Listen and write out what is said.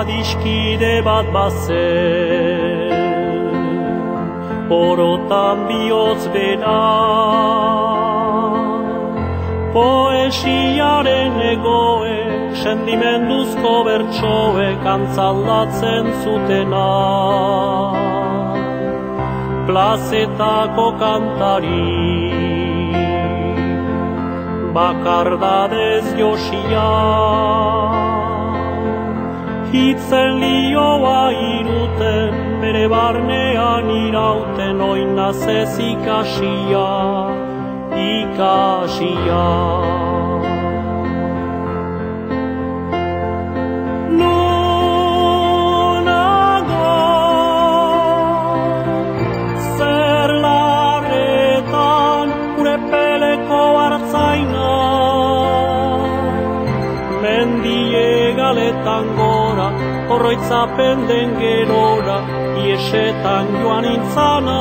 adiskide bat bazen, orotan bihotz bera, poesiaren egoe, sentimenduzko bertsoek antzaldatzen zutena. Plazetako kantari, bakardadez josia, hitzen lioa iruten, bere barnean irauten, oinazez ikasia, ikasia. Mendiegaetan gora, oroitzapen den gerora, iesetan joan intzana.